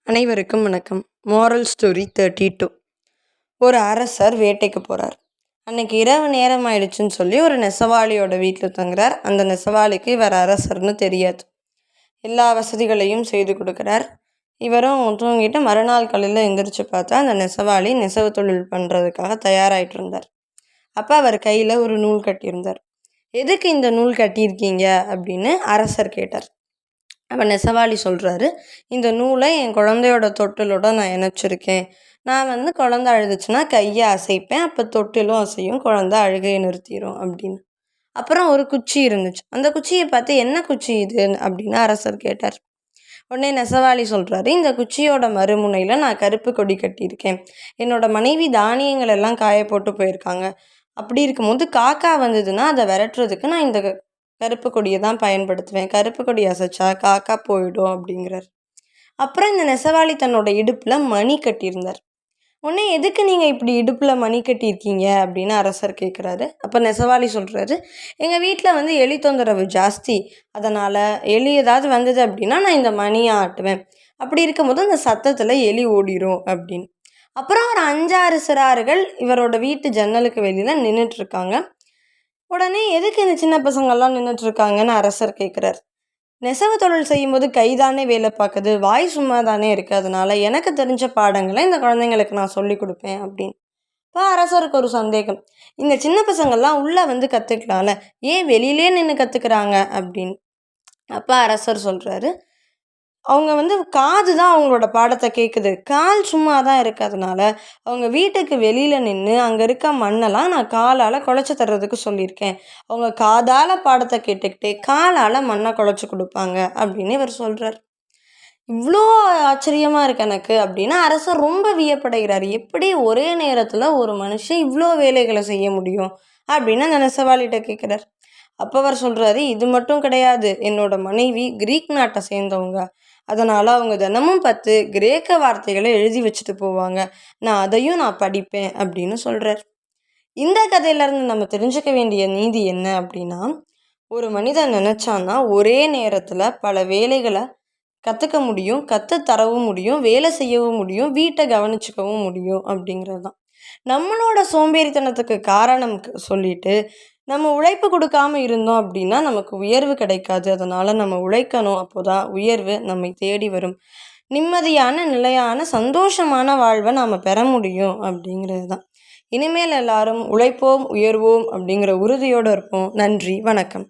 அனைவருக்கும் வணக்கம். Moral story 32. ஒரு அரசர் வேட்டைக்கு போகிறார். அன்னைக்கு இரவு நேரம் ஆயிடுச்சுன்னு சொல்லி ஒரு நெசவாளியோட வீட்டில் தங்குறார். அந்த நெசவாளிக்கு இவர் அரசர்னு தெரியாது. எல்லா வசதிகளையும் செய்து கொடுக்குறார். இவரும் தூங்கிட்டு மறுநாள் காலையில் எந்திரிச்சு பார்த்தா அந்த நெசவாளி நெசவு தொழில் பண்ணுறதுக்காக தயாராகிட்டு இருந்தார். அப்போ அவர் கையில் ஒரு நூல் கட்டியிருந்தார். எதுக்கு இந்த நூல் கட்டியிருக்கீங்க அப்படின்னு அரசர் கேட்டார். அப்போ நெசவாளி சொல்கிறாரு, இந்த நூலை என் குழந்தையோட தொட்டிலோட நான் இணைச்சிருக்கேன். நான் குழந்த அழுதுச்சுன்னா கையை அசைப்பேன், அப்போ தொட்டிலும் அசையும், குழந்த அழுகையை நிறுத்திடும் அப்படின்னு. அப்புறம் ஒரு குச்சி இருந்துச்சு. அந்த குச்சியை பார்த்து என்ன குச்சி இது அப்படின்னு அரசர் கேட்டார். உடனே நெசவாளி சொல்கிறாரு, இந்த குச்சியோட மறுமுனையில் நான் கருப்பு கொடி கட்டியிருக்கேன். என்னோட மனைவி தானியங்கள் எல்லாம் காய போட்டு போயிருக்காங்க. அப்படி இருக்கும்போது காக்கா வந்ததுன்னா அதை விரட்டுறதுக்கு நான் இந்த கருப்பு கொடியை தான் பயன்படுத்துவேன். கருப்பு கொடி அசைச்சா காக்கா போயிடும் அப்படிங்கிறார். அப்புறம் இந்த நெசவாளி தன்னோட இடுப்பில் மணி கட்டியிருந்தார். உடனே எதுக்கு நீங்கள் இப்படி இடுப்பில் மணி கட்டியிருக்கீங்க அப்படின்னு அரசர் கேட்குறாரு. அப்போ நெசவாளி சொல்கிறாரு, எங்கள் வீட்டில் எலி தொந்தரவு ஜாஸ்தி, அதனால் எலி ஏதாவது வந்தது அப்படின்னா நான் இந்த மணியை ஆட்டுவேன். அப்படி இருக்கும்போது அந்த சத்தத்தில் எலி ஓடிடும் அப்படின்னு. அப்புறம் ஒரு 5-6 சிறார்கள் இவரோட வீட்டு ஜன்னலுக்கு வெளியில் நின்றுட்டுருக்காங்க. உடனே எதுக்கு இந்த சின்ன பசங்கள்லாம் நின்றுட்டுருக்காங்கன்னு அரசர் கேட்குறார். நெசவு தொழில் செய்யும்போது கைதானே வேலை பார்க்குது, வாய் சும்மா தானே இருக்குது, அதனால் எனக்கு தெரிஞ்ச பாடங்களை இந்த குழந்தைங்களுக்கு நான் சொல்லி கொடுப்பேன் அப்படின்னு. இப்போ அரசருக்கு ஒரு சந்தேகம், இந்த சின்ன பசங்கள்லாம் உள்ளே கற்றுக்கலாம்ல, ஏன் வெளியிலே நின்று கற்றுக்குறாங்க அப்படின்னு. அப்போ அரசர் சொல்கிறாரு, அவங்க காது தான் அவங்களோட பாடத்தை கேட்குது, கால் சும்மா தான் இருக்கிறதுனால அவங்க வீட்டுக்கு வெளியில் நின்று அங்கே இருக்க மண்ணெல்லாம் நான் காலால் குழச்சி தர்றதுக்கு சொல்லியிருக்கேன். அவங்க காதால் பாடத்தை கேட்டுக்கிட்டே காலால் மண்ணை குழச்சி கொடுப்பாங்க அப்படின்னு இவர் சொல்கிறார். இவ்வளோ ஆச்சரியமாக இருக்கு எனக்கு அப்படின்னு அரசர் ரொம்ப வியப்படைகிறார். எப்படி ஒரே நேரத்தில் ஒரு மனுஷன் இவ்வளோ வேலைகளை செய்ய முடியும் அப்படின்னு அந்த நெசவாளிகிட்ட கேட்குறார். அப்போ அவர் சொல்கிறாரு, இது மட்டும் கிடையாது, என்னோட மனைவி கிரீக் நாட்டை சேர்ந்தவங்க, அதனால் அவங்க தினமும் 10 கிரேக்க வார்த்தைகளை எழுதி வச்சுட்டு போவாங்க, நான் படிப்பேன் அப்படின்னு சொல்கிறார். இந்த கதையிலேருந்து நம்ம தெரிஞ்சுக்க வேண்டிய நீதி என்ன அப்படின்னா, ஒரு மனிதன் நினச்சான்னா ஒரே நேரத்தில் பல வேலைகளை கற்றுக்க முடியும், கற்றுத்தரவும் முடியும், வேலை செய்யவும் முடியும், வீட்டை கவனிச்சுக்கவும் முடியும் அப்படிங்கிறது தான். நம்மளோட சோம்பேறித்தனத்துக்கு காரணம் சொல்லிட்டு நம்ம உழைப்பு கொடுக்காம இருந்தோம் அப்படின்னா நமக்கு உயர்வு கிடைக்காது. அதனால் நம்ம உழைக்கணும், அப்போ தான் உயர்வு நம்மை தேடி வரும். நிம்மதியான, நிலையான, சந்தோஷமான வாழ்வை நாம் பெற முடியும் அப்படிங்கிறது தான். இனிமேல் எல்லாரும் உழைப்போம், உயர்வோம் அப்படிங்கிற உறுதியோடு இருப்போம். நன்றி, வணக்கம்.